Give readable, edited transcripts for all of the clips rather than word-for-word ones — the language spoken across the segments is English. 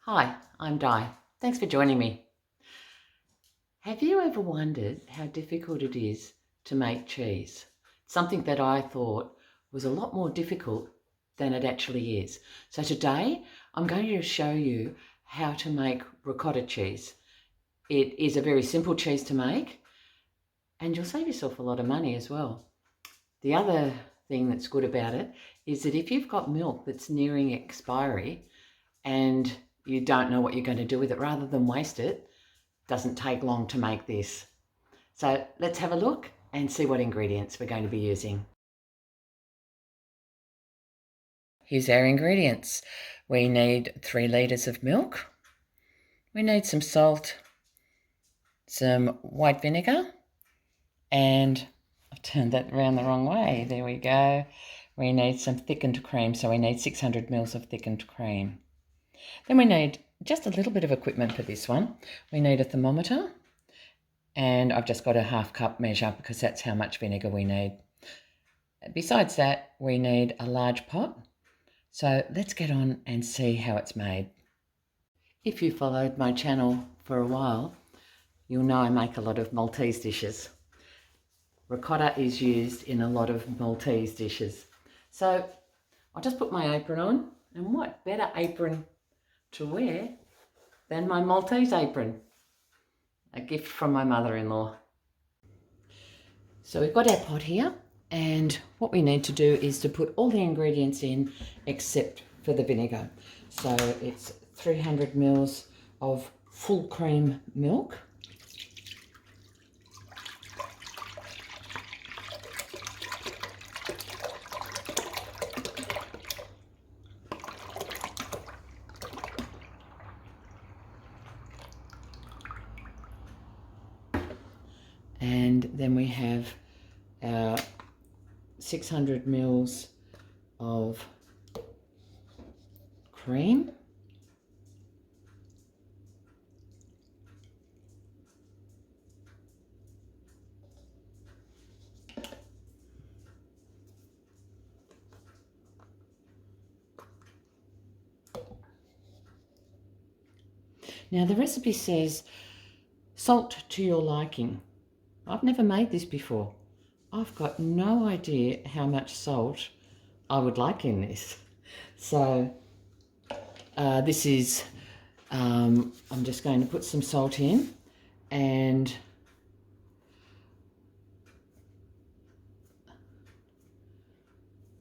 Hi, I'm Di. Thanks for joining me. Have you ever wondered how difficult it is to make cheese? Something that I thought was a lot more difficult than it actually is. So today I'm going to show you how to make ricotta cheese. It is a very simple cheese to make and you'll save yourself a lot of money as well. The other thing that's good about it is that if you've got milk that's nearing expiry and you don't know what you're going to do with it, rather than waste it, doesn't take long to make this. So let's have a look and see what ingredients we're going to be using. Here's our ingredients. We need 3 litres of milk. We need some salt, some white vinegar, and I've turned that around the wrong way. There we go. We need some thickened cream, so we need 600 mils of thickened cream. Then we need just a little bit of equipment for this one. We need a thermometer, and I've just got a 1/2 cup measure because that's how much vinegar we need. Besides that, we need a large pot. So let's get on and see how it's made. If you followed my channel for a while, you'll know I make a lot of Maltese dishes. Ricotta is used in a lot of Maltese dishes. So I'll just put my apron on, and what better apron to wear than my Maltese apron, a gift from my mother-in-law. So we've got our pot here, and what we need to do is to put all the ingredients in except for the vinegar. So it's 300 mils of full cream milk. And then we have our 600 mils of cream. Now the recipe says salt to your liking. I've never made this before. I've got no idea how much salt I would like in this. So this is, I'm just going to put some salt in, and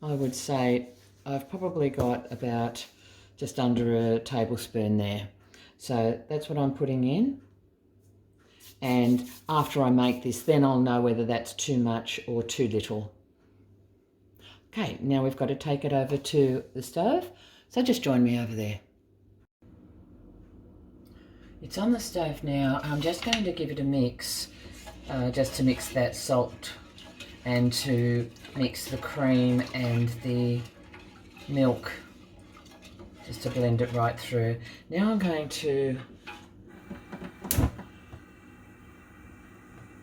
I would say I've probably got about just under a tablespoon there. So that's what I'm putting in. And after I make this, then I'll know whether that's too much or too little. Okay, now we've got to take it over to the stove. So just join me over there. It's on the stove now. I'm just going to give it a mix, just to mix that salt and to mix the cream and the milk, just to blend it right through. Now I'm going to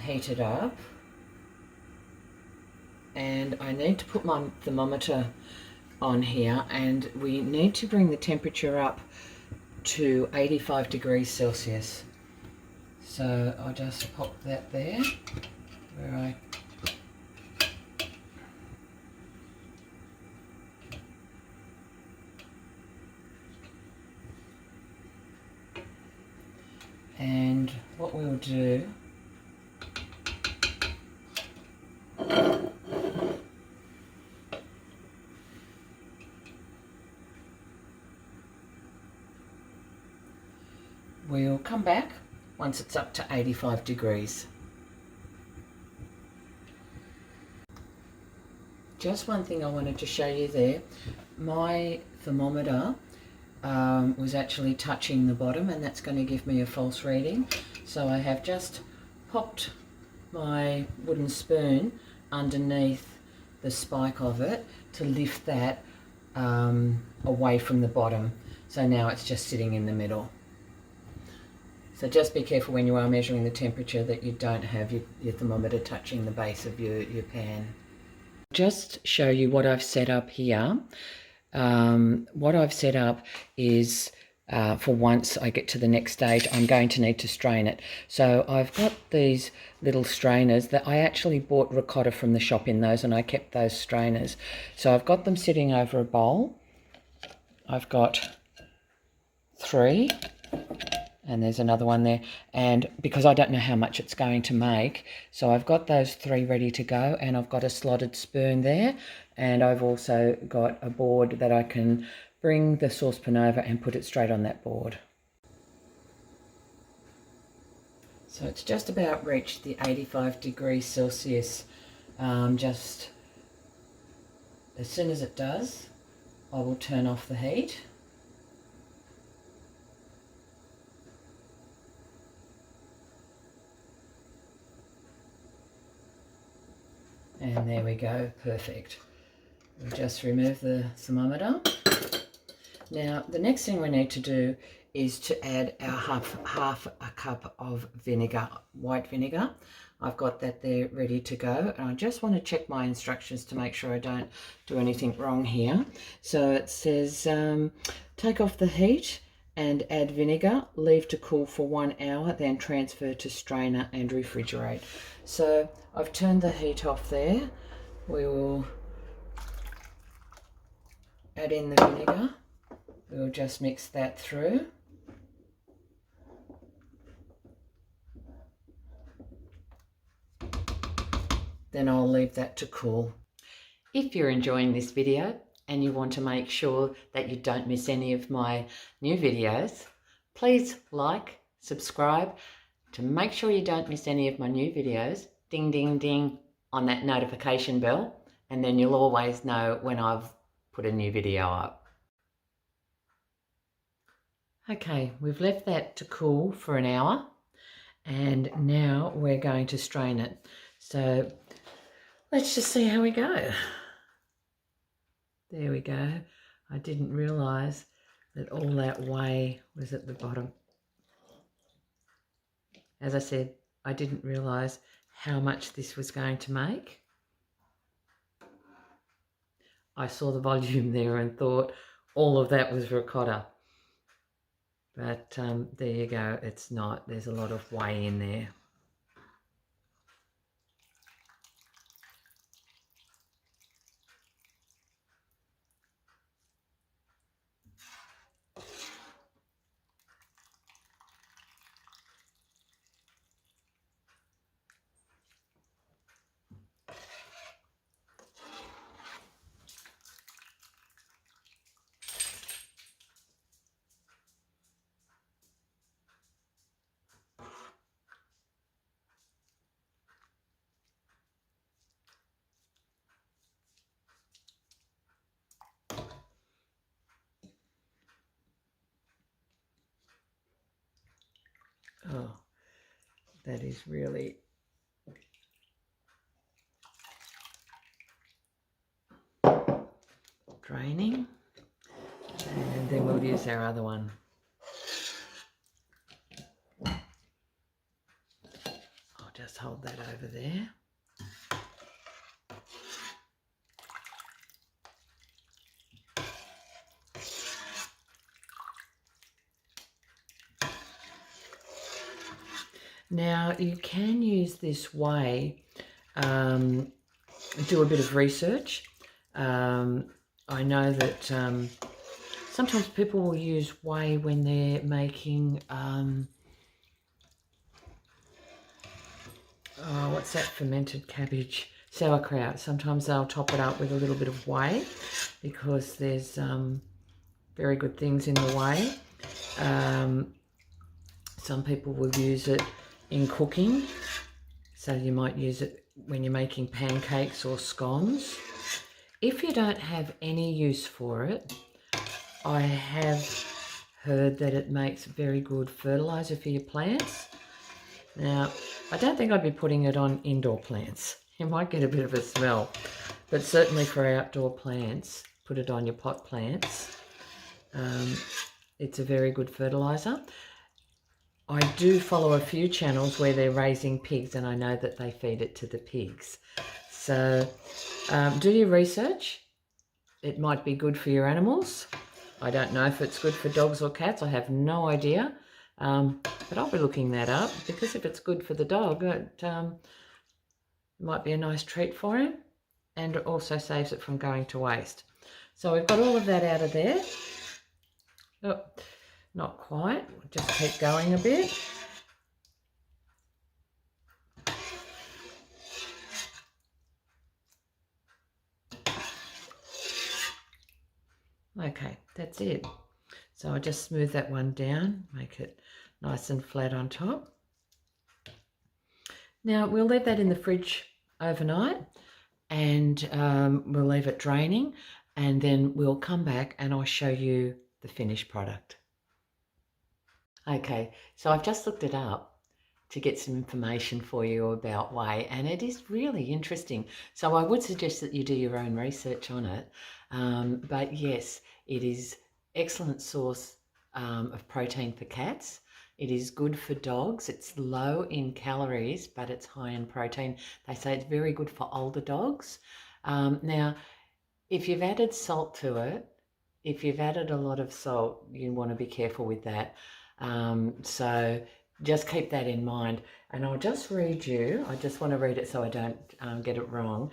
heat it up, and I need to put my thermometer on here, and we need to bring the temperature up to 85 degrees Celsius. So I'll just pop that there where I and what we'll do we'll come back once it's up to 85 degrees. Just one thing I wanted to show you there. My thermometer was actually touching the bottom, and that's going to give me a false reading. So I have just popped my wooden spoon underneath the spike of it to lift that away from the bottom. So now it's just sitting in the middle. So just be careful when you are measuring the temperature that you don't have your thermometer touching the base of your pan. Just show you what I've set up here. What I've set up is for once I get to the next stage, I'm going to need to strain it. So I've got these little strainers that I actually bought ricotta from the shop in those, and I kept those strainers. So I've got them sitting over a bowl. I've got 3, and there's another one there, and because I don't know how much it's going to make, so I've got those 3 ready to go, and I've got a slotted spoon there, and I've also got a board that I can bring the saucepan over and put it straight on that board. So it's just about reached the 85 degrees Celsius. Just as soon as it does, I will turn off the heat. And there we go, perfect. We'll just remove the thermometer. Now, the next thing we need to do is to add our half a cup of vinegar, white vinegar. I've got that there ready to go, and I just want to check my instructions to make sure I don't do anything wrong here. So it says, take off the heat and add vinegar, leave to cool for 1 hour, then transfer to strainer and refrigerate. So I've turned the heat off there. We will add in the vinegar. We'll just mix that through. Then I'll leave that to cool. If you're enjoying this video and you want to make sure that you don't miss any of my new videos, please like, subscribe to make sure you don't miss any of my new videos. Ding, ding, ding on that notification bell, and then you'll always know when I've put a new video up. Okay, we've left that to cool for an hour, and now we're going to strain it. So let's just see how we go. There we go. I didn't realise that all that whey was at the bottom. As I said, I didn't realise how much this was going to make. I saw the volume there and thought all of that was ricotta. But there you go, it's not. There's a lot of whey in there. Oh, that is really draining. And then we'll use our other one. I'll just hold that over there. Now you can use this whey, do a bit of research. I know that sometimes people will use whey when they're making, what's that fermented cabbage? Sauerkraut. Sometimes they'll top it up with a little bit of whey because there's very good things in the whey. Some people will use it in cooking, so you might use it when you're making pancakes or scones. If you don't have any use for it, I have heard that it makes very good fertilizer for your plants. Now, I don't think I'd be putting it on indoor plants. You might get a bit of a smell, but certainly for outdoor plants, put it on your pot plants. It's a very good fertilizer. I do follow a few channels where they're raising pigs, and I know that they feed it to the pigs. So do your research. It might be good for your animals. I don't know if it's good for dogs or cats. I have no idea. But I'll be looking that up, because if it's good for the dog, it might be a nice treat for him, and it also saves it from going to waste. So we've got all of that out of there. Oh, not quite. We'll just keep going a bit. Okay, that's it. So I'll just smooth that one down, make it nice and flat on top. Now we'll leave that in the fridge overnight, and we'll leave it draining, and then we'll come back and I'll show you the finished product. Okay, so I've just looked it up to get some information for you about Whey, and it is really interesting. So I would suggest that you do your own research on it. But yes, it is excellent source of protein for cats. It is good for dogs. It's low in calories, but it's high in protein. They say it's very good for older dogs. Now, if you've added salt to it, if you've added a lot of salt, you want to be careful with that. So just keep that in mind. And I'll just read you, I just want to read it so I don't get it wrong,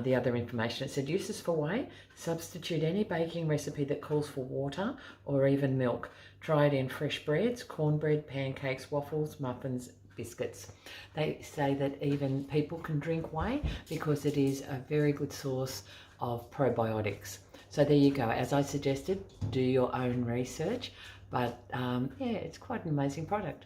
the other information. It said, uses for Whey: substitute any baking recipe that calls for water or even milk. Try it in fresh breads, cornbread, pancakes, waffles, muffins, biscuits. They say that even people can drink Whey because it is a very good source of probiotics. So there you go. As I suggested, do your own research. But yeah, it's quite an amazing product.